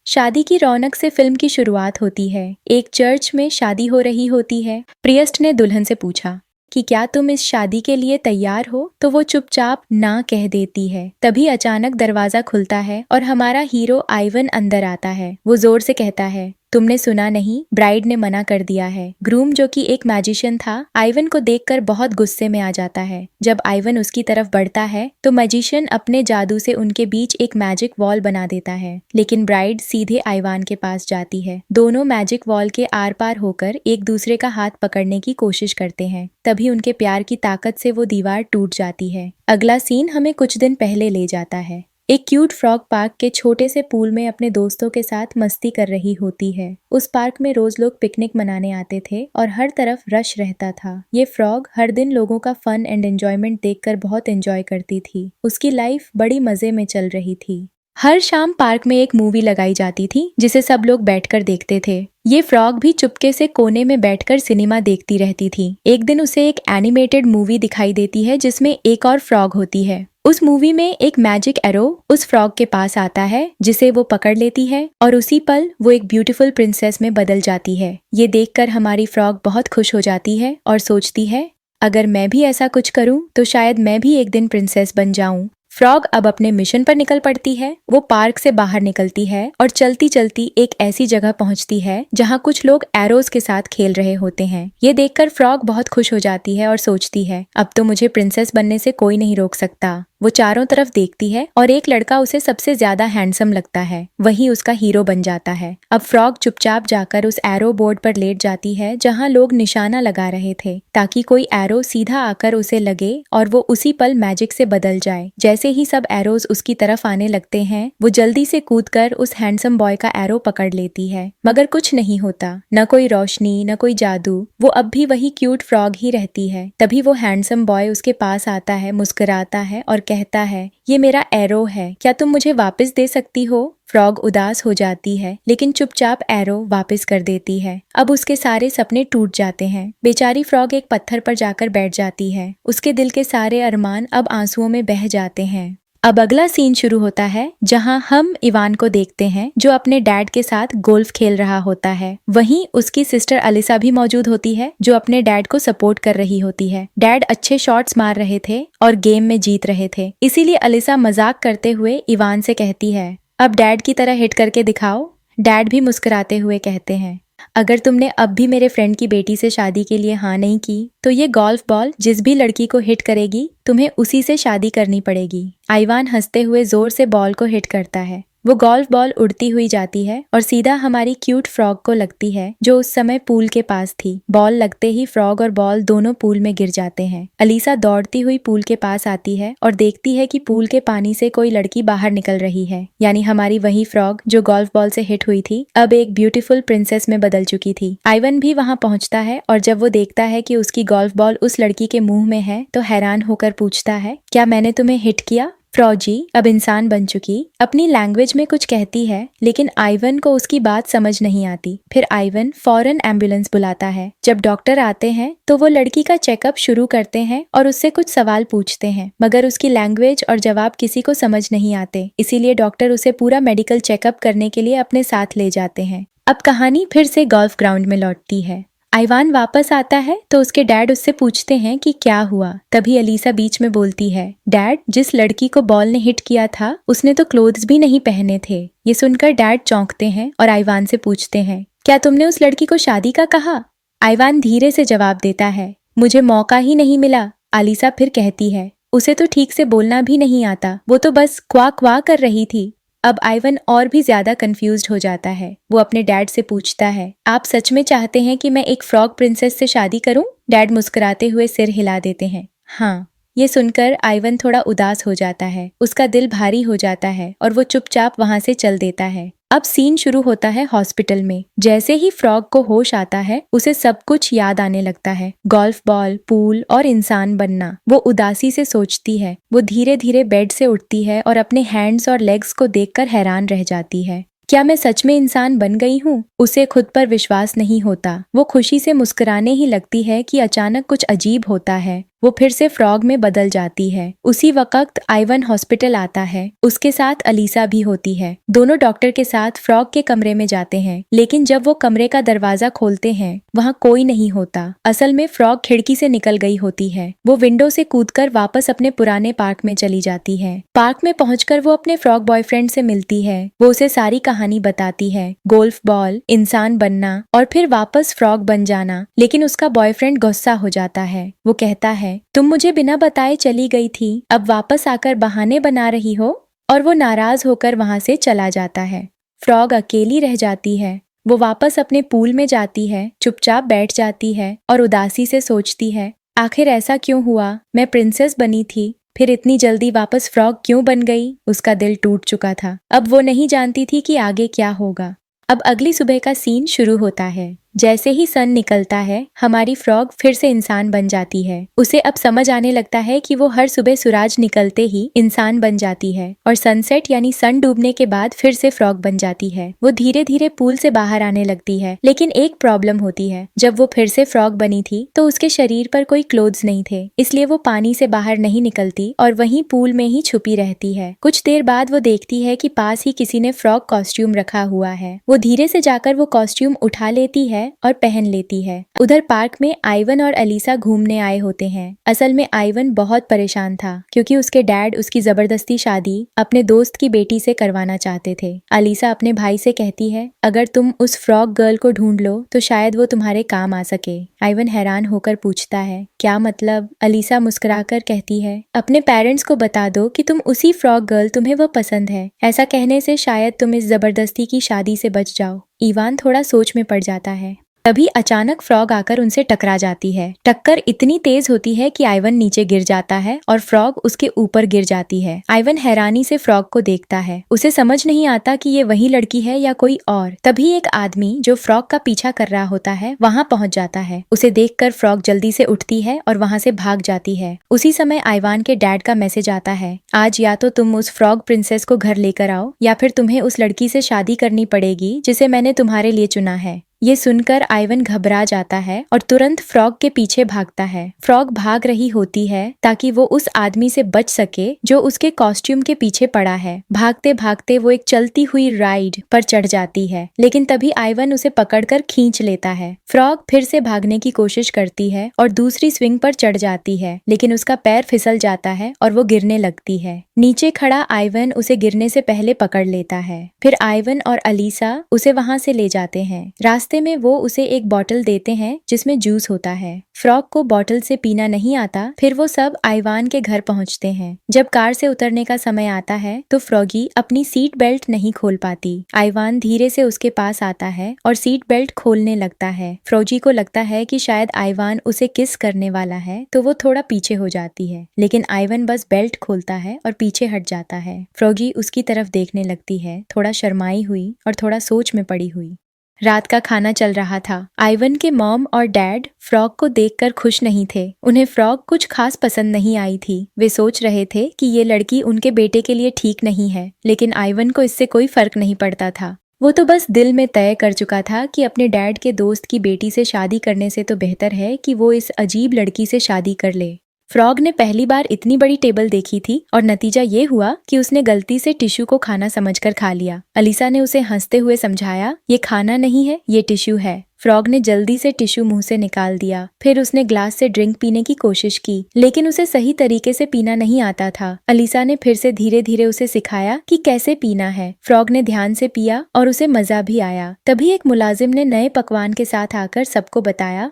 शादी की रौनक से फिल्म की शुरुआत होती है। एक चर्च में शादी हो रही होती है। प्रियस्ट ने दुल्हन से पूछा कि क्या तुम इस शादी के लिए तैयार हो, तो वो चुपचाप ना कह देती है। तभी अचानक दरवाजा खुलता है और हमारा हीरो आइवन अंदर आता है। वो जोर से कहता है, तुमने सुना नहीं, ब्राइड ने मना कर दिया है। ग्रूम जो कि एक मैजिशियन था, आइवन को देखकर बहुत गुस्से में आ जाता है। जब आइवन उसकी तरफ बढ़ता है तो मैजिशियन अपने जादू से उनके बीच एक मैजिक वॉल बना देता है, लेकिन ब्राइड सीधे आइवान के पास जाती है। दोनों मैजिक वॉल के आर पार होकर एक दूसरे का हाथ पकड़ने की कोशिश करते हैं। तभी उनके प्यार की ताकत से वो दीवार टूट जाती है। अगला सीन हमें कुछ दिन पहले ले जाता है। एक क्यूट फ्रॉग पार्क के छोटे से पूल में अपने दोस्तों के साथ मस्ती कर रही होती है। उस पार्क में रोज लोग पिकनिक मनाने आते थे और हर तरफ रश रहता था। ये फ्रॉग हर दिन लोगों का फन एंड एंजॉयमेंट देखकर बहुत एंजॉय करती थी। उसकी लाइफ बड़ी मजे में चल रही थी। हर शाम पार्क में एक मूवी लगाई जाती थी जिसे सब लोग बैठकर देखते थे। ये फ्रॉग भी चुपके से कोने में बैठकर सिनेमा देखती रहती थी। एक दिन उसे एक एनिमेटेड मूवी दिखाई देती है जिसमें एक और फ्रॉग होती है। उस मूवी में एक मैजिक एरो उस फ्रॉग के पास आता है जिसे वो पकड़ लेती है और उसी पल वो एक ब्यूटीफुल प्रिंसेस में बदल जाती है। ये देखकर हमारी फ्रॉग बहुत खुश हो जाती है और सोचती है, अगर मैं भी ऐसा कुछ करूं तो शायद मैं भी एक दिन प्रिंसेस बन जाऊं। फ्रॉग अब अपने मिशन पर निकल पड़ती है। वो पार्क से बाहर निकलती है और चलती चलती एक ऐसी जगह पहुंचती है जहां कुछ लोग एरोज के साथ खेल रहे होते हैं। ये देखकर फ्रॉग बहुत खुश हो जाती है और सोचती है, अब तो मुझे प्रिंसेस बनने से कोई नहीं रोक सकता। वो चारों तरफ देखती है और एक लड़का उसे सबसे ज्यादा हैंडसम लगता है। वही उसका हीरो बन जाता है। अब फ्रॉग चुपचाप जाकर उस एरो बोर्ड पर लेट जाती है जहां लोग निशाना लगा रहे थे, ताकि कोई एरो सीधा आकर उसे लगे और वो उसी पल मैजिक से बदल जाए। जैसे ही सब एरोज उसकी तरफ आने लगते हैं, वो जल्दी से कूदकर उस हैंडसम बॉय का एरो पकड़ लेती है, मगर कुछ नहीं होता। न कोई रोशनी, न कोई जादू। वो अब भी वही क्यूट फ्रॉग ही रहती है। तभी वो हैंडसम बॉय उसके पास आता है, मुस्कुराता है और कहता है, ये मेरा एरो है, क्या तुम मुझे वापस दे सकती हो? फ्रॉग उदास हो जाती है, लेकिन चुपचाप एरो वापस कर देती है। अब उसके सारे सपने टूट जाते हैं। बेचारी फ्रॉग एक पत्थर पर जाकर बैठ जाती है। उसके दिल के सारे अरमान अब आंसुओं में बह जाते हैं। अब अगला सीन शुरू होता है जहां हम इवान को देखते हैं जो अपने डैड के साथ गोल्फ खेल रहा होता है। वहीं उसकी सिस्टर अलिसा भी मौजूद होती है जो अपने डैड को सपोर्ट कर रही होती है। डैड अच्छे शॉट्स मार रहे थे और गेम में जीत रहे थे, इसीलिए अलिसा मजाक करते हुए इवान से कहती है, अब डैड की तरह हिट करके दिखाओ। डैड भी मुस्कुराते हुए कहते हैं, अगर तुमने अब भी मेरे फ्रेंड की बेटी से शादी के लिए हाँ नहीं की तो ये गोल्फ बॉल जिस भी लड़की को हिट करेगी तुम्हें उसी से शादी करनी पड़ेगी। आइवान हंसते हुए जोर से बॉल को हिट करता है। वो गोल्फ बॉल उड़ती हुई जाती है और सीधा हमारी क्यूट फ्रॉग को लगती है जो उस समय पूल के पास थी। बॉल लगते ही फ्रॉग और बॉल दोनों पूल में गिर जाते हैं। अलीसा दौड़ती हुई पूल के पास आती है और देखती है कि पूल के पानी से कोई लड़की बाहर निकल रही है, यानी हमारी वही फ्रॉग जो गोल्फ बॉल से हिट हुई थी अब एक ब्यूटीफुल प्रिंसेस में बदल चुकी थी। आइवन भी वहां पहुंचता है और जब वो देखता है कि उसकी गोल्फ बॉल उस लड़की के मुंह में है तो हैरान होकर पूछता है, क्या मैंने तुम्हें हिट किया? फ्रॉजी अब इंसान बन चुकी अपनी लैंग्वेज में कुछ कहती है, लेकिन आइवन को उसकी बात समझ नहीं आती। फिर आइवन फौरन एम्बुलेंस बुलाता है। जब डॉक्टर आते हैं तो वो लड़की का चेकअप शुरू करते हैं और उससे कुछ सवाल पूछते हैं, मगर उसकी लैंग्वेज और जवाब किसी को समझ नहीं आते। इसीलिए डॉक्टर उसे पूरा मेडिकल चेकअप करने के लिए अपने साथ ले जाते हैं। अब कहानी फिर से गोल्फ ग्राउंड में लौटती है। आइवान वापस आता है तो उसके डैड उससे पूछते हैं कि क्या हुआ। तभी अलीसा बीच में बोलती है, डैड, जिस लड़की को बॉल ने हिट किया था उसने तो क्लोथ्स भी नहीं पहने थे। ये सुनकर डैड चौंकते हैं और आइवान से पूछते हैं, क्या तुमने उस लड़की को शादी का कहा? आइवान धीरे से जवाब देता है, मुझे मौका ही नहीं मिला। अलीसा फिर कहती है, उसे तो ठीक से बोलना भी नहीं आता, वो तो बस क्वा क्वा कर रही थी। अब आइवन और भी ज्यादा कंफ्यूज्ड हो जाता है। वो अपने डैड से पूछता है, आप सच में चाहते हैं कि मैं एक फ्रॉग प्रिंसेस से शादी करूं? डैड मुस्कुराते हुए सिर हिला देते हैं, हाँ। ये सुनकर आइवन थोड़ा उदास हो जाता है, उसका दिल भारी हो जाता है और वो चुपचाप वहां से चल देता है। अब सीन शुरू होता है हॉस्पिटल में। जैसे ही फ्रॉग को होश आता है उसे सब कुछ याद आने लगता है, गोल्फ बॉल, पूल और इंसान बनना। वो उदासी से सोचती है। वो धीरे धीरे बेड से उठती है और अपने हैंड्स और लेग्स को देखकर हैरान रह जाती है। क्या मैं सच में इंसान बन गई हूँ? उसे खुद पर विश्वास नहीं होता। वो खुशी से मुस्कुराने ही लगती है कि अचानक कुछ अजीब होता है। वो फिर से फ्रॉग में बदल जाती है। उसी वक्त आइवन हॉस्पिटल आता है, उसके साथ अलीसा भी होती है। दोनों डॉक्टर के साथ फ्रॉग के कमरे में जाते हैं, लेकिन जब वो कमरे का दरवाजा खोलते हैं वहाँ कोई नहीं होता। असल में फ्रॉग खिड़की से निकल गई होती है। वो विंडो से कूदकर वापस अपने पुराने पार्क में चली जाती है। पार्क में पहुंचकर वो अपने फ्रॉग बॉयफ्रेंड से मिलती है। वो उसे सारी कहानी बताती है, गोल्फ बॉल, इंसान बनना और फिर वापस फ्रॉग बन जाना। लेकिन उसका बॉयफ्रेंड गुस्सा हो जाता है। वो कहता है, तुम मुझे बिना बताए चली गई थी, अब वापस आकर बहाने बना रही हो। और वो नाराज होकर वहां से चला जाता है। फ्रॉग अकेली रह जाती है। वो वापस अपने पूल में जाती है, चुपचाप बैठ जाती है और उदासी से सोचती है, आखिर ऐसा क्यों हुआ? मैं प्रिंसेस बनी थी, फिर इतनी जल्दी वापस फ्रॉग क्यों बन गई? उसका दिल टूट चुका था। अब वो नहीं जानती थी कि आगे क्या होगा। अब अगली सुबह का सीन शुरू होता है। जैसे ही सन निकलता है, हमारी फ्रॉग फिर से इंसान बन जाती है। उसे अब समझ आने लगता है कि वो हर सुबह सूरज निकलते ही इंसान बन जाती है और सनसेट यानी सन डूबने के बाद फिर से फ्रॉग बन जाती है। वो धीरे धीरे पूल से बाहर आने लगती है, लेकिन एक प्रॉब्लम होती है। जब वो फिर से फ्रॉग बनी थी तो उसके शरीर पर कोई क्लोथ्स नहीं थे, इसलिए वो पानी से बाहर नहीं निकलती और वहीं पूल में ही छुपी रहती है। कुछ देर बाद वो देखती है कि पास ही किसी ने फ्रॉग कॉस्ट्यूम रखा हुआ है। वो धीरे से जाकर वो कॉस्ट्यूम उठा लेती है और पहन लेती है। उधर पार्क में आइवन और अलीसा घूमने आए होते हैं। असल में आइवन बहुत परेशान था क्योंकि उसके डैड उसकी जबरदस्ती शादी अपने दोस्त की बेटी से करवाना चाहते थे। अलीसा अपने भाई से कहती है, अगर तुम उस फ्रॉग गर्ल को ढूंढ लो तो शायद वो तुम्हारे काम आ सके। आइवन हैरान होकर पूछता है, क्या मतलब? अलीसा मुस्कुराकर कहती है, अपने पेरेंट्स को बता दो कि तुम उसी फ्रॉग गर्ल, तुम्हें वो पसंद है। ऐसा कहने से शायद तुम इस जबरदस्ती की शादी से बच जाओ। इवान थोड़ा सोच में पड़ जाता है। तभी अचानक फ्रॉग आकर उनसे टकरा जाती है। टक्कर इतनी तेज होती है कि आइवन नीचे गिर जाता है और फ्रॉग उसके ऊपर गिर जाती है। आइवन हैरानी से फ्रॉग को देखता है। उसे समझ नहीं आता कि ये वही लड़की है या कोई और। तभी एक आदमी जो फ्रॉग का पीछा कर रहा होता है वहां पहुंच जाता है। उसे देखकर फ्रॉग जल्दी से उठती है और वहां से भाग जाती है। उसी समय आइवान के डैड का मैसेज आता है, आज या तो तुम उस फ्रॉग प्रिंसेस को घर लेकर आओ या फिर तुम्हें उस लड़की से शादी करनी पड़ेगी जिसे मैंने तुम्हारे लिए चुना है। ये सुनकर आइवन घबरा जाता है और तुरंत फ्रॉग के पीछे भागता है। फ्रॉग भाग रही होती है ताकि वो उस आदमी से बच सके जो उसके कॉस्ट्यूम के पीछे पड़ा है। भागते भागते वो एक चलती हुई राइड पर चढ़ जाती है, लेकिन तभी आइवन उसे पकड़कर खींच लेता है। फ्रॉग फिर से भागने की कोशिश करती है और दूसरी स्विंग पर चढ़ जाती है, लेकिन उसका पैर फिसल जाता है और वो गिरने लगती है। नीचे खड़ा आइवन उसे गिरने से पहले पकड़ लेता है। फिर आइवन और अलीसा उसे वहां से ले जाते हैं। रास्ते में वो उसे एक बॉटल देते हैं जिसमें जूस होता है। फ्रॉग को बॉटल से पीना नहीं आता। फिर वो सब आइवान के घर पहुंचते हैं। जब कार से उतरने का समय आता है तो फ्रॉगी अपनी सीट बेल्ट नहीं खोल पाती। आइवान धीरे से उसके पास आता है और सीट बेल्ट खोलने लगता है। फ्रॉगी को लगता है कि शायद आइवान उसे किस करने वाला है, तो वो थोड़ा पीछे हो जाती है, लेकिन आइवन बस बेल्ट खोलता है और पीछे हट जाता है। फ्रॉगी उसकी तरफ देखने लगती है, थोड़ा शर्माई हुई और थोड़ा सोच में पड़ी हुई। रात का खाना चल रहा था। आइवन के मॉम और डैड फ्रॉग को देखकर खुश नहीं थे। उन्हें फ्रॉग कुछ खास पसंद नहीं आई थी। वे सोच रहे थे कि ये लड़की उनके बेटे के लिए ठीक नहीं है, लेकिन आइवन को इससे कोई फर्क नहीं पड़ता था। वो तो बस दिल में तय कर चुका था कि अपने डैड के दोस्त की बेटी से शादी करने से तो बेहतर है कि वो इस अजीब लड़की से शादी कर ले। फ्रॉग ने पहली बार इतनी बड़ी टेबल देखी थी और नतीजा ये हुआ कि उसने गलती से टिश्यू को खाना समझकर खा लिया। अलीसा ने उसे हंसते हुए समझाया, ये खाना नहीं है, ये टिश्यू है। फ्रॉग ने जल्दी से टिश्यू मुंह से निकाल दिया। फिर उसने ग्लास से ड्रिंक पीने की कोशिश की, लेकिन उसे सही तरीके से पीना नहीं आता था। अलीसा ने फिर से धीरे धीरे उसे सिखाया कि कैसे पीना है। फ्रॉग ने ध्यान से पिया और उसे मजा भी आया। तभी एक मुलाजिम ने नए पकवान के साथ आकर सबको बताया,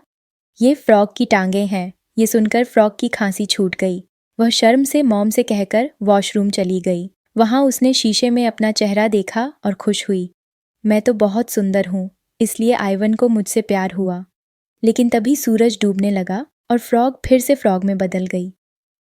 ये फ्रॉग की टांगे हैं। ये सुनकर फ्रॉग की खांसी छूट गई। वह शर्म से मॉम से कहकर वॉशरूम चली गई। वहां उसने शीशे में अपना चेहरा देखा और खुश हुई। मैं तो बहुत सुंदर हूँ, इसलिए आइवन को मुझसे प्यार हुआ। लेकिन तभी सूरज डूबने लगा और फ्रॉग फिर से फ्रॉग में बदल गई।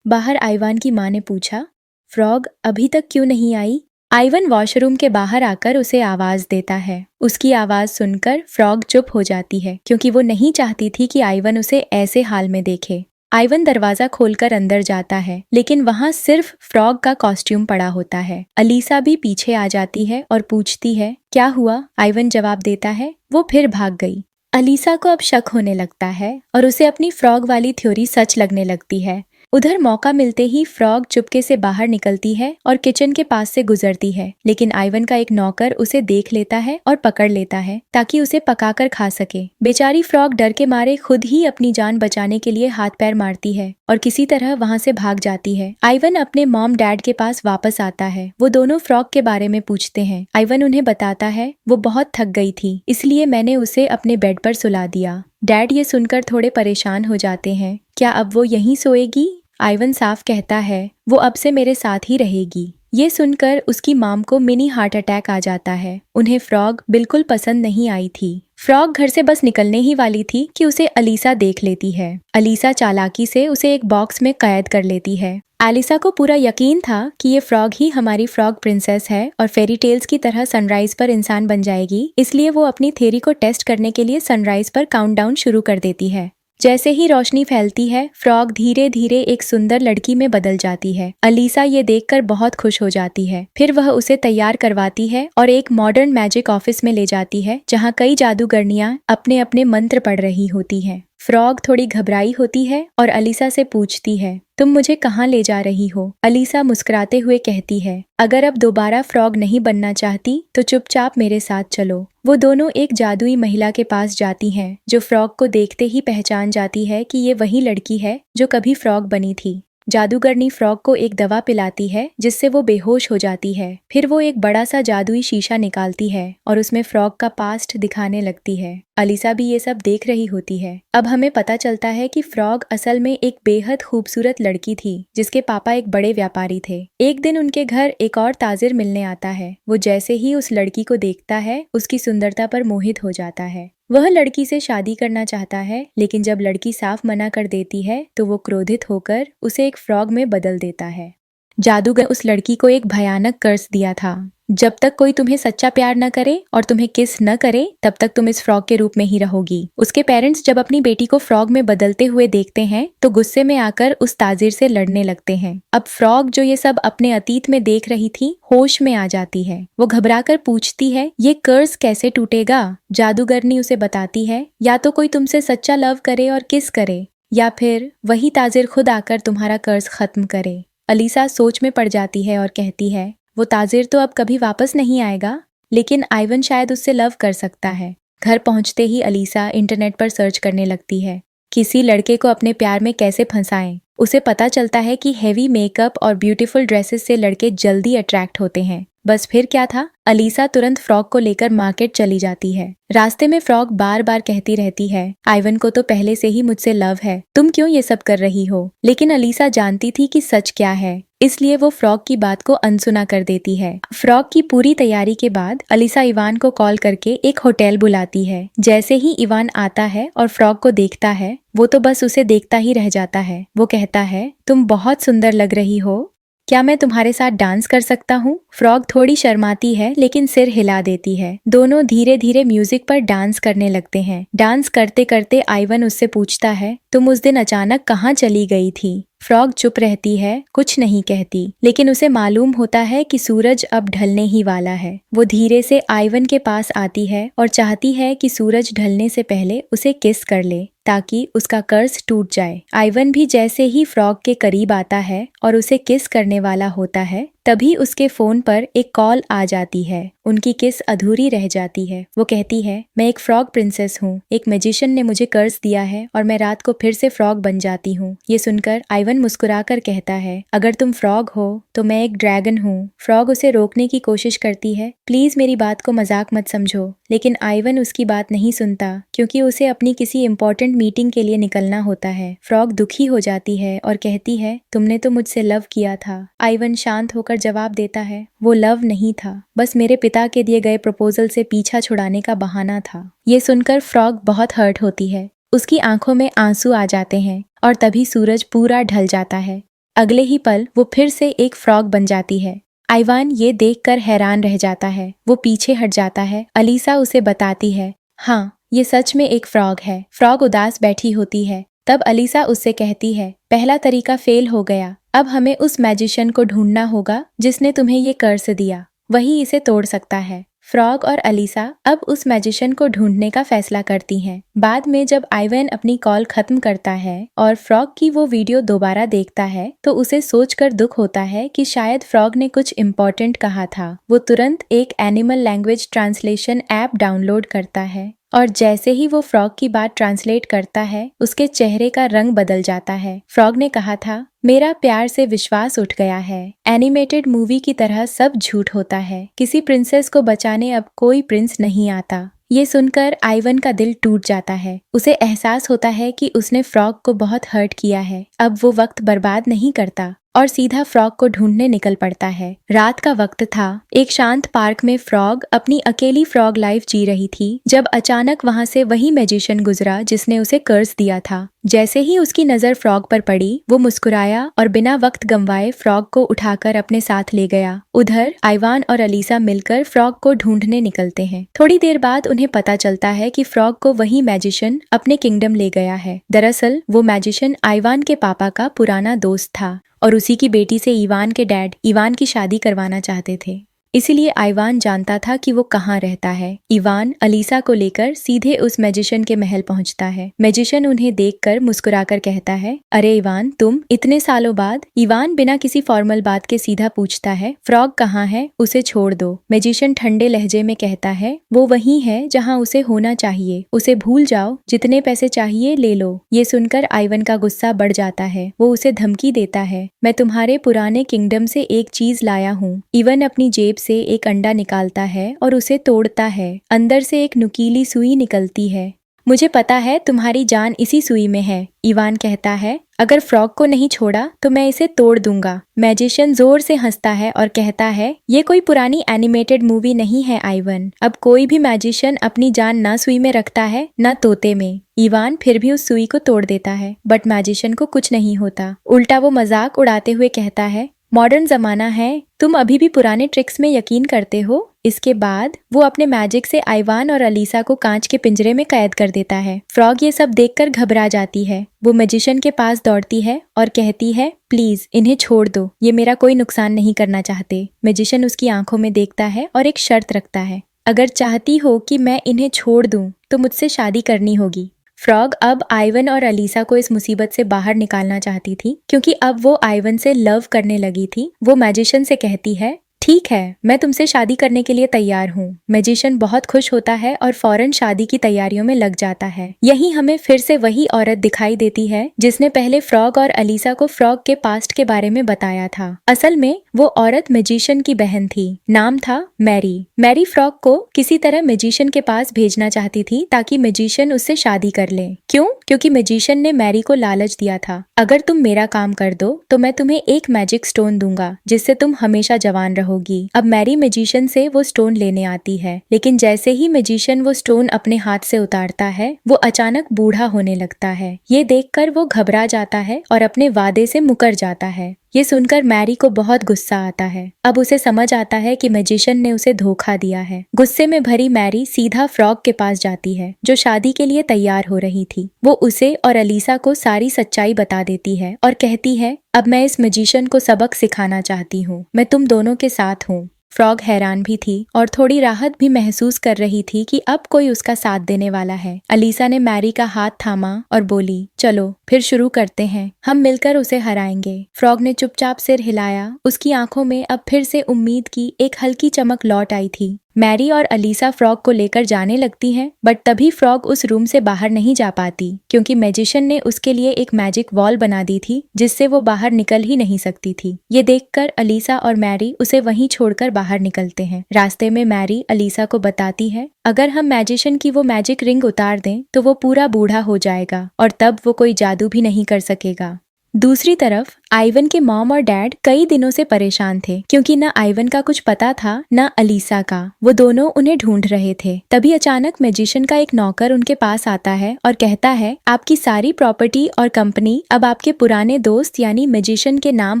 बाहर आइवान की माँ ने पूछा, फ्रॉग अभी तक क्यों नहीं आई? आइवन वॉशरूम के बाहर आकर उसे आवाज देता है। उसकी आवाज सुनकर फ्रॉग चुप हो जाती है, क्योंकि वो नहीं चाहती थी कि आइवन उसे ऐसे हाल में देखे। आइवन दरवाजा खोलकर अंदर जाता है, लेकिन वहां सिर्फ फ्रॉग का कॉस्ट्यूम पड़ा होता है। अलीसा भी पीछे आ जाती है और पूछती है, क्या हुआ? आइवन जवाब देता है, वो फिर भाग गई। अलीसा को अब शक होने लगता है और उसे अपनी फ्रॉग वाली थ्योरी सच लगने लगती है। उधर मौका मिलते ही फ्रॉग चुपके से बाहर निकलती है और किचन के पास से गुजरती है, लेकिन आइवन का एक नौकर उसे देख लेता है और पकड़ लेता है ताकि उसे पकाकर खा सके। बेचारी फ्रॉग डर के मारे खुद ही अपनी जान बचाने के लिए हाथ पैर मारती है और किसी तरह वहां से भाग जाती है। आइवन अपने मॉम डैड के पास वापस आता है। वो दोनों फ्रॉग के बारे में पूछते हैं। आइवन उन्हें बताता है वो बहुत थक गई थी, इसलिए मैंने उसे अपने बेड पर सुला दिया। डैड ये सुनकर थोड़े परेशान हो जाते हैं। क्या अब वो यहीं सोएगी? आइवन साफ कहता है वो अब से मेरे साथ ही रहेगी। ये सुनकर उसकी माम को मिनी हार्ट अटैक आ जाता है। उन्हें फ्रॉग बिल्कुल पसंद नहीं आई थी। फ्रॉग घर से बस निकलने ही वाली थी कि उसे अलीसा देख लेती है। अलीसा चालाकी से उसे एक बॉक्स में कैद कर लेती है। एलिसा को पूरा यकीन था कि ये फ्रॉग ही हमारी फ्रॉग प्रिंसेस है और फेरी टेल्स की तरह सनराइज पर इंसान बन जाएगी, इसलिए वो अपनी थ्योरी को टेस्ट करने के लिए सनराइज पर काउंटडाउन शुरू कर देती है। जैसे ही रोशनी फैलती है, फ्रॉग धीरे धीरे एक सुंदर लड़की में बदल जाती है। अलीसा ये देखकर बहुत खुश हो जाती है। फिर वह उसे तैयार करवाती है और एक मॉडर्न मैजिक ऑफिस में ले जाती है, जहाँ कई जादूगरनियां अपने अपने मंत्र पढ़ रही होती हैं। फ्रॉग थोड़ी घबराई होती है और अलीसा से पूछती है, तुम मुझे कहाँ ले जा रही हो? अलीसा मुस्कुराते हुए कहती है, अगर अब दोबारा फ्रॉग नहीं बनना चाहती तो चुपचाप मेरे साथ चलो। वो दोनों एक जादुई महिला के पास जाती हैं, जो फ्रॉग को देखते ही पहचान जाती है कि ये वही लड़की है जो कभी फ्रॉग बनी थी। जादूगरनी फ्रॉग को एक दवा पिलाती है जिससे वो बेहोश हो जाती है। फिर वो एक बड़ा सा जादुई शीशा निकालती है और उसमें फ्रॉग का पास्ट दिखाने लगती है। अलीसा भी ये सब देख रही होती है। अब हमें पता चलता है कि फ्रॉग असल में एक बेहद खूबसूरत लड़की थी, जिसके पापा एक बड़े व्यापारी थे। एक दिन उनके घर एक और ताजिर मिलने आता है। वो जैसे ही उस लड़की को देखता है, उसकी सुंदरता पर मोहित हो जाता है। वह लड़की से शादी करना चाहता है, लेकिन जब लड़की साफ मना कर देती है तो वो क्रोधित होकर उसे एक फ्रॉग में बदल देता है। जादूगर उस लड़की को एक भयानक कर्ज दिया था, जब तक कोई तुम्हें सच्चा प्यार न करे और तुम्हें किस न करे, तब तक तुम इस फ्रॉग के रूप में ही रहोगी। उसके पेरेंट्स जब अपनी बेटी को फ्रॉग में बदलते हुए देखते हैं तो गुस्से में आकर उस ताजिर से लड़ने लगते हैं। अब फ्रॉग, जो ये सब अपने अतीत में देख रही थी, होश में आ जाती है। वो घबराकर पूछती है, ये कर्ज कैसे टूटेगा? जादूगरनी उसे बताती है, या तो कोई तुमसे सच्चा लव करे और किस करे, या फिर वही ताजिर खुद आकर तुम्हारा कर्ज खत्म करे। अलीसा सोच में पड़ जाती है और कहती है, वो ताजिर तो अब कभी वापस नहीं आएगा, लेकिन आइवन शायद उससे लव कर सकता है। घर पहुंचते ही अलीसा इंटरनेट पर सर्च करने लगती है, किसी लड़के को अपने प्यार में कैसे फंसाएं। उसे पता चलता है कि हेवी मेकअप और ब्यूटीफुल ड्रेसेस से लड़के जल्दी अट्रैक्ट होते हैं। बस फिर क्या था, अलीसा तुरंत फ्रॉग को लेकर मार्केट चली जाती है। रास्ते में फ्रॉग बार बार कहती रहती है, आइवन को तो पहले से ही मुझसे लव है, तुम क्यों ये सब कर रही हो? लेकिन अलीसा जानती थी कि सच क्या है, इसलिए वो फ्रॉग की बात को अनसुना कर देती है। फ्रॉग की पूरी तैयारी के बाद अलीसा इवान को कॉल करके एक होटल बुलाती है। जैसे ही इवान आता है और फ्रॉग को देखता है, वो तो बस उसे देखता ही रह जाता है। वो कहता है, तुम बहुत सुंदर लग रही हो, क्या मैं तुम्हारे साथ डांस कर सकता हूँ? फ्रॉग थोड़ी शर्माती है, लेकिन सिर हिला देती है। दोनों धीरे धीरे म्यूजिक पर डांस करने लगते हैं। डांस करते करते आइवन उससे पूछता है, तुम उस दिन अचानक कहाँ चली गई थी? फ्रॉग चुप रहती है, कुछ नहीं कहती, लेकिन उसे मालूम होता है कि सूरज अब ढलने ही वाला है। वो धीरे से आइवन के पास आती है और चाहती है कि सूरज ढलने से पहले उसे किस कर ले, ताकि उसका कर्ज टूट जाए। आइवन भी जैसे ही फ्रॉग के करीब आता है और उसे किस करने वाला होता है, तभी उसके फोन पर एक कॉल आ जाती है। उनकी किस अधूरी रह जाती है। वो कहती है, मैं एक फ्रॉग प्रिंसेस हूँ, एक मैजिशियन ने मुझे कर्ज दिया है और मैं रात को फिर से फ्रॉग बन जाती हूँ। ये सुनकर आइवन मुस्कुराकर कहता है, अगर तुम फ्रॉग हो तो मैं एक ड्रैगन हूँ। फ्रॉग उसे रोकने की कोशिश करती है, प्लीज मेरी बात को मजाक मत समझो, लेकिन आइवन उसकी बात नहीं सुनता, क्योंकि उसे अपनी किसी इंपॉर्टेंट मीटिंग के लिए निकलना होता है। फ्रॉग दुखी हो जाती है और कहती है, तुमने तो मुझसे लव किया था। आइवन शांत होकर जवाब देता है, वो लव नहीं था, बस मेरे पिता के दिए गए प्रपोजल से पीछा छुड़ाने का बहाना था। ये सुनकर फ्रॉग बहुत हर्ट होती है। उसकी आंखों में आंसू आ जाते हैं और तभी सूरज पूरा ढल जाता है। अगले ही पल वो फिर से एक फ्रॉग बन जाती है। आइवान ये देखकर हैरान रह जाता है। वो पीछे हट जाता है। अलीसा उसे बताती है, हाँ, ये सच में एक फ्रॉग है। फ्रॉग उदास बैठी होती है। तब अलीसा उससे कहती है, पहला तरीका फेल हो गया, अब हमें उस मैजिशियन को ढूंढना होगा जिसने तुम्हें ये कर्ज दिया, वही इसे तोड़ सकता है। फ्रॉग और अलीसा अब उस मैजिशियन को ढूंढने का फैसला करती हैं। बाद में जब आइवन अपनी कॉल खत्म करता है और फ्रॉग की वो वीडियो दोबारा देखता है तो उसे सोचकर दुख होता है कि शायद फ्रॉग ने कुछ इम्पोर्टेंट कहा था। वो तुरंत एक animal language translation app download करता है और जैसे ही वो फ्रॉग की बात ट्रांसलेट करता है उसके चेहरे का रंग बदल जाता है। फ्रॉग ने कहा था, मेरा प्यार से विश्वास उठ गया है। एनिमेटेड मूवी की तरह सब झूठ होता है। किसी प्रिंसेस को बचाने अब कोई प्रिंस नहीं आता। ये सुनकर आइवन का दिल टूट जाता है। उसे एहसास होता है कि उसने फ्रॉग को बहुत हर्ट किया है। अब वो वक्त बर्बाद नहीं करता और सीधा फ्रॉग को ढूंढने निकल पड़ता है। रात का वक्त था। एक शांत पार्क में फ्रॉग अपनी अकेली फ्रॉग लाइफ जी रही थी जब अचानक वहां से वही मैजिशियन गुजरा जिसने उसे कर्ज दिया था। जैसे ही उसकी नजर फ्रॉग पर पड़ी वो मुस्कुराया और बिना वक्त गंवाए फ्रॉग को उठाकर अपने साथ ले गया। उधर आइवान और अलीसा मिलकर फ्रॉग को ढूंढने निकलते हैं। थोड़ी देर बाद उन्हें पता चलता है कि फ्रॉग को वही मैजिशियन अपने किंगडम ले गया है। दरअसल वो मैजिशियन आइवान के पापा का पुराना दोस्त था और उसी की बेटी से इवान के डैड इवान की शादी करवाना चाहते थे। इसीलिए आइवान जानता था कि वो कहाँ रहता है। इवान अलीसा को लेकर सीधे उस मैजिशियन के महल पहुंचता है। मैजिशियन उन्हें देखकर मुस्कुराकर कहता है, अरे इवान, तुम इतने सालों बाद। इवान बिना किसी फॉर्मल बात के सीधा पूछता है, फ्रॉग कहाँ है, उसे छोड़ दो। मैजिशियन ठंडे लहजे में कहता है, वो वहीं है जहाँ उसे होना चाहिए। उसे भूल जाओ, जितने पैसे चाहिए ले लो। ये सुनकर आइवन का गुस्सा बढ़ जाता है। वो उसे धमकी देता है, मैं तुम्हारे पुराने किंगडम से एक चीज लाया हूँ। इवन अपनी जेब से एक अंडा निकालता है और उसे तोड़ता है। अंदर से एक नुकीली सुई निकलती है। मुझे पता है तुम्हारी जान इसी सुई में है। इवान कहता है, अगर फ्रॉग को नहीं छोड़ा तो मैं इसे तोड़ दूंगा। मैजिशियन जोर से हंसता है और कहता है, ये कोई पुरानी एनिमेटेड मूवी नहीं है आइवन। अब कोई भी मैजिशियन अपनी जान ना सुई में रखता है ना तोते में। इवान फिर भी उस सुई को तोड़ देता है बट मैजिशियन को कुछ नहीं होता। उल्टा वो मजाक उड़ाते हुए कहता है, मॉडर्न जमाना है, तुम अभी भी पुराने ट्रिक्स में यकीन करते हो। इसके बाद वो अपने मैजिक से आइवान और अलीसा को कांच के पिंजरे में कैद कर देता है। फ्रॉग ये सब देखकर घबरा जाती है। वो मैजिशियन के पास दौड़ती है और कहती है, प्लीज इन्हें छोड़ दो, ये मेरा कोई नुकसान नहीं करना चाहते। मैजिशियन उसकी आंखों में देखता है और एक शर्त रखता है, अगर चाहती हो कि मैं इन्हें छोड़ दूं तो मुझसे शादी करनी होगी। फ्रॉग अब आइवन और अलीसा को इस मुसीबत से बाहर निकालना चाहती थी क्योंकि अब वो आइवन से लव करने लगी थी। वो मैजिशियन से कहती है, ठीक है, मैं तुमसे शादी करने के लिए तैयार हूँ। मैजिशियन बहुत खुश होता है और फौरन शादी की तैयारियों में लग जाता है। यहीं हमें फिर से वही औरत दिखाई देती है जिसने पहले फ्रॉग और अलीसा को फ्रॉग के पास्ट के बारे में बताया था। असल में वो औरत मैजिशियन की बहन थी। नाम था मैरी। मैरी फ्रॉग को किसी तरह मैजिशियन के पास भेजना चाहती थी ताकि मैजिशियन उससे शादी कर ले। क्यों? क्योंकि मैजिशियन ने मैरी को लालच दिया था, अगर तुम मेरा काम कर दो तो मैं तुम्हें एक मैजिक स्टोन दूंगा जिससे तुम हमेशा जवान रहोगी। अब मैरी मैजिशियन से वो स्टोन लेने आती है, लेकिन जैसे ही मैजिशियन वो स्टोन अपने हाथ से उतारता है वो अचानक बूढ़ा होने लगता है। ये देखकर वो घबरा जाता है और अपने वादे से मुकर जाता है। ये सुनकर मैरी को बहुत गुस्सा आता है। अब उसे समझ आता है कि मैजिशियन ने उसे धोखा दिया है। गुस्से में भरी मैरी सीधा फ्रॉग के पास जाती है जो शादी के लिए तैयार हो रही थी। वो उसे और अलीसा को सारी सच्चाई बता देती है और कहती है, अब मैं इस मैजिशियन को सबक सिखाना चाहती हूँ। मैं तुम दोनों के साथ हूँ। फ्रॉग हैरान भी थी और थोड़ी राहत भी महसूस कर रही थी कि अब कोई उसका साथ देने वाला है। अलीसा ने मैरी का हाथ थामा और बोली, चलो फिर शुरू करते हैं, हम मिलकर उसे हराएंगे। फ्रॉग ने चुपचाप सिर हिलाया। उसकी आंखों में अब फिर से उम्मीद की एक हल्की चमक लौट आई थी। मैरी और अलीसा फ्रॉग को लेकर जाने लगती हैं, बट तभी फ्रॉग उस रूम से बाहर नहीं जा पाती क्योंकि मैजिशियन ने उसके लिए एक मैजिक वॉल बना दी थी जिससे वो बाहर निकल ही नहीं सकती थी। ये देखकर अलीसा और मैरी उसे वहीं छोड़कर बाहर निकलते हैं। रास्ते में मैरी अलीसा को बताती है, अगर हम मैजिशियन की वो मैजिक रिंग उतार दें तो वो पूरा बूढ़ा हो जाएगा और तब वो कोई जादू भी नहीं कर सकेगा। दूसरी तरफ आइवन के मॉम और डैड कई दिनों से परेशान थे क्योंकि न आइवन का कुछ पता था न अलीसा का। वो दोनों उन्हें ढूंढ रहे थे। तभी अचानक मैजिशियन का एक नौकर उनके पास आता है और कहता है, आपकी सारी प्रॉपर्टी और कंपनी अब आपके पुराने दोस्त यानी मैजिशियन के नाम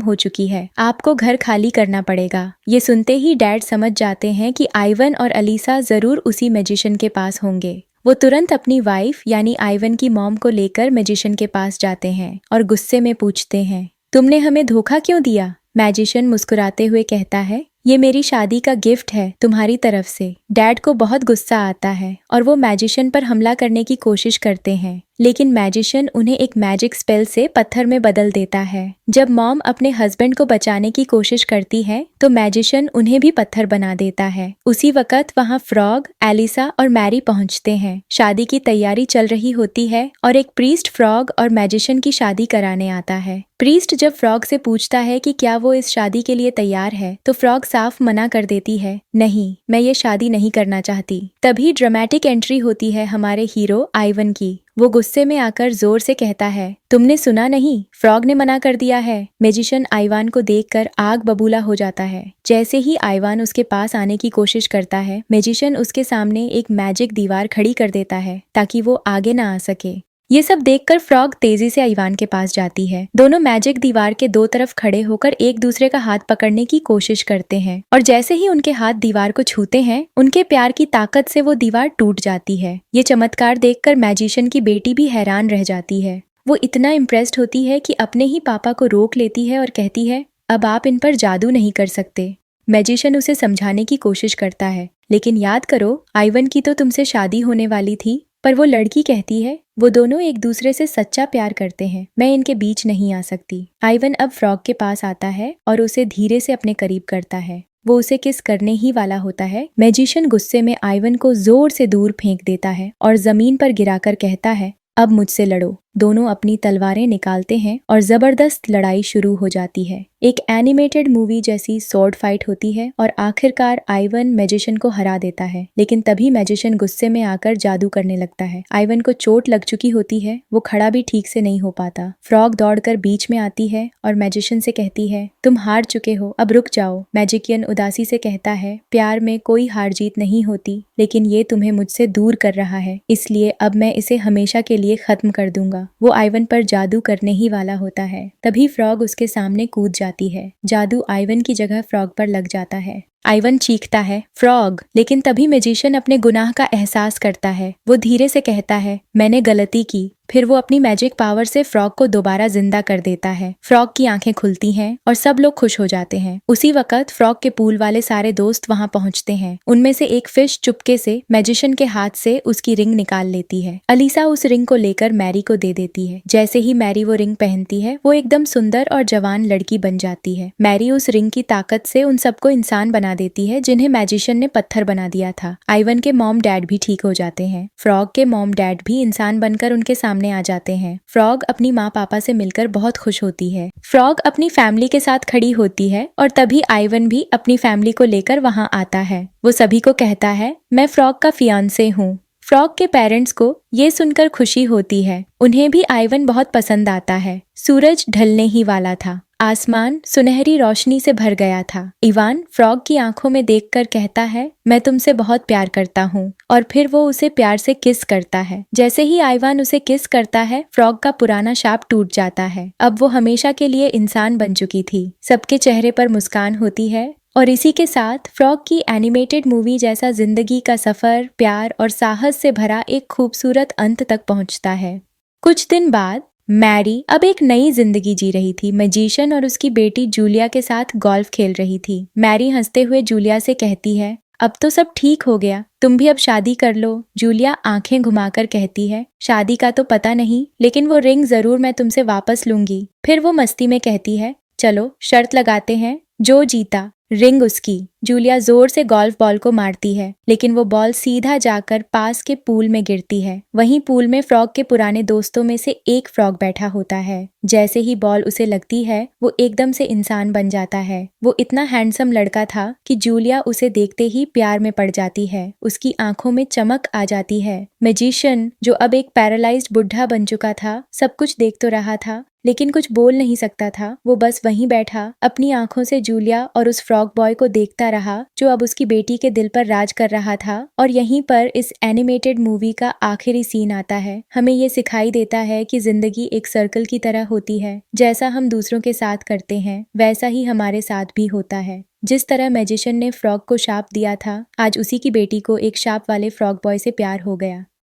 हो चुकी है। आपको घर खाली करना पड़ेगा। ये सुनते ही डैड समझ जाते हैं कि आइवन और अलीसा जरूर उसी मैजिशियन के पास होंगे। वो तुरंत अपनी वाइफ यानी आइवन की मॉम को लेकर मैजिशियन के पास जाते हैं और गुस्से में पूछते हैं, तुमने हमें धोखा क्यों दिया? मैजिशियन मुस्कुराते हुए कहता है, ये मेरी शादी का गिफ्ट है तुम्हारी तरफ से। डैड को बहुत गुस्सा आता है और वो मैजिशियन पर हमला करने की कोशिश करते हैं, लेकिन मैजिशियन उन्हें एक मैजिक स्पेल से पत्थर में बदल देता है। जब मॉम अपने हस्बैंड को बचाने की कोशिश करती है तो मैजिशियन उन्हें भी पत्थर बना देता है। उसी वक्त वहाँ फ्रॉग, एलिसा और मैरी पहुँचते हैं। शादी की तैयारी चल रही होती है और एक प्रीस्ट फ्रॉग और मैजिशियन की शादी कराने आता है। प्रीस्ट जब फ्रॉग से पूछता है कि क्या वो इस शादी के लिए तैयार है तो फ्रॉग साफ मना कर देती है, नहीं, मैं ये शादी नहीं करना चाहती। तभी ड्रामेटिक एंट्री होती है हमारे हीरो आइवन की। वो गुस्से में आकर जोर से कहता है, तुमने सुना नहीं, फ्रॉग ने मना कर दिया है। मैजिशियन आइवान को देखकर आग बबूला हो जाता है। जैसे ही आइवान उसके पास आने की कोशिश करता है, मैजिशियन उसके सामने एक मैजिक दीवार खड़ी कर देता है ताकि वो आगे ना आ सके। ये सब देखकर फ्रॉग तेजी से आइवान के पास जाती है। दोनों मैजिक दीवार के दो तरफ खड़े होकर एक दूसरे का हाथ पकड़ने की कोशिश करते हैं और जैसे ही उनके हाथ दीवार को छूते हैं, उनके प्यार की ताकत से वो दीवार टूट जाती है। ये चमत्कार देखकर मैजिशियन की बेटी भी हैरान रह जाती है। वो इतना इम्प्रेस्ड होती है कि अपने ही पापा को रोक लेती है और कहती है, अब आप इन पर जादू नहीं कर सकते। मैजिशियन उसे समझाने की कोशिश करता है, लेकिन याद करो, आइवन की तो तुमसे शादी होने वाली थी। पर वो लड़की कहती है, वो दोनों एक दूसरे से सच्चा प्यार करते हैं, मैं इनके बीच नहीं आ सकती। आइवन अब फ्रॉग के पास आता है और उसे धीरे से अपने करीब करता है। वो उसे किस करने ही वाला होता है। मैजिशियन गुस्से में आइवन को जोर से दूर फेंक देता है और जमीन पर गिराकर कहता है, अब मुझसे लड़ो। दोनों अपनी तलवारें निकालते हैं और जबरदस्त लड़ाई शुरू हो जाती है। एक एनिमेटेड मूवी जैसी स्वॉर्ड फाइट होती है और आखिरकार आइवन मैजिशियन को हरा देता है। लेकिन तभी मैजिशियन गुस्से में आकर जादू करने लगता है। आइवन को चोट लग चुकी होती है, वो खड़ा भी ठीक से नहीं हो पाता। फ्रॉग दौड़कर बीच में आती है और मैजिशियन से कहती है, तुम हार चुके हो, अब रुक जाओ। मैजिशियन उदासी से कहता है, प्यार में कोई हार जीत नहीं होती, लेकिन ये तुम्हें मुझसे दूर कर रहा है, इसलिए अब मैं इसे हमेशा के लिए खत्म कर दूंगा। वो आइवन पर जादू करने ही वाला होता है। तभी फ्रॉग उसके सामने कूद जाती है। जादू आइवन की जगह फ्रॉग पर लग जाता है। आइवन चीखता है, फ्रॉग, लेकिन तभी मैजिशियन अपने गुनाह का एहसास करता है। वो धीरे से कहता है, मैंने गलती की। फिर वो अपनी मैजिक पावर से फ्रॉग को दोबारा जिंदा कर देता है। फ्रॉग की आंखें खुलती हैं और सब लोग खुश हो जाते हैं। उसी वक्त फ्रॉग के पूल वाले सारे दोस्त वहां पहुंचते हैं। उनमें से एक फिश चुपके से मैजिशियन के हाथ से उसकी रिंग निकाल लेती है। अलीसा उस रिंग को लेकर मैरी को दे देती है। जैसे ही मैरी वो रिंग पहनती है, वो एकदम सुंदर और जवान लड़की बन जाती है। मैरी उस रिंग की ताकत से उन सबको इंसान बना देती है जिन्हें मैजिशियन ने पत्थर बना दिया था। आइवन के मॉम डैड भी ठीक हो जाते हैं। फ्रॉग के मॉम डैड भी इंसान बनकर उनके सामने आ जाते हैं। फ्रॉग अपनी माँ पापा से मिलकर बहुत खुश होती है। फ्रॉग अपनी फैमिली के साथ खड़ी होती है और तभी आइवन भी अपनी फैमिली को लेकर वहां आता है। वो सभी को कहता है, मैं फ्रॉग का फियांसे हूँ। फ्रॉग के पेरेंट्स को ये सुनकर खुशी होती है। उन्हें भी आइवन बहुत पसंद आता है। सूरज ढलने ही वाला था। आसमान सुनहरी रोशनी से भर गया था। इवान फ्रॉग की आंखों में देखकर कहता है, मैं तुमसे बहुत प्यार करता हूँ, और फिर वो उसे प्यार से किस करता है। जैसे ही आइवान उसे किस करता है, फ्रॉग का पुराना शाप टूट जाता है। अब वो हमेशा के लिए इंसान बन चुकी थी। सबके चेहरे पर मुस्कान होती है और इसी के साथ फ्रॉग की एनिमेटेड मूवी जैसा जिंदगी का सफर प्यार और साहस से भरा एक खूबसूरत अंत तक पहुंचता है। कुछ दिन बाद मैरी अब एक नई जिंदगी जी रही थी। मैजिशियन और उसकी बेटी जूलिया के साथ गोल्फ खेल रही थी। मैरी हंसते हुए जूलिया से कहती है, अब तो सब ठीक हो गया, तुम भी अब शादी कर लो। जूलिया आंखें घुमाकर कहती है, शादी का तो पता नहीं, लेकिन वो रिंग जरूर मैं तुमसे वापस लूंगी। फिर वो मस्ती में कहती है, चलो शर्त लगाते हैं, जो जीता रिंग उसकी। जूलिया जोर से गोल्फ बॉल को मारती है, लेकिन वो बॉल सीधा जाकर पास के पूल में गिरती है। वहीं पूल में फ्रॉग के पुराने दोस्तों में से एक फ्रॉग बैठा होता है। जैसे ही बॉल उसे लगती है, वो एकदम से इंसान बन जाता है। वो इतना हैंडसम लड़का था कि जूलिया उसे देखते ही प्यार में पड़ जाती है। उसकी आंखों में चमक आ जाती है। मैजिशियन, जो अब एक पैरालाइज्ड बुढ़ा बन चुका था, सब कुछ देख तो रहा था, लेकिन कुछ बोल नहीं सकता था। वो बस वहीं बैठा अपनी आंखों से जूलिया और उस फ्रॉग बॉय को देखता रहा, जो अब उसकी बेटी के दिल पर राज कर रहा था। और यहीं पर इस एनिमेटेड मूवी का आखिरी सीन आता है। हमें ये सिखाई देता है कि जिंदगी एक सर्कल की तरह होती है। जैसा हम दूसरों के साथ करते हैं, वैसा ही हमारे साथ भी होता है। जिस तरह मैजिशियन ने फ्रॉग को शाप दिया था, आज उसी की बेटी को एक शाप वाले फ्रॉग बॉय से प्यार हो गया।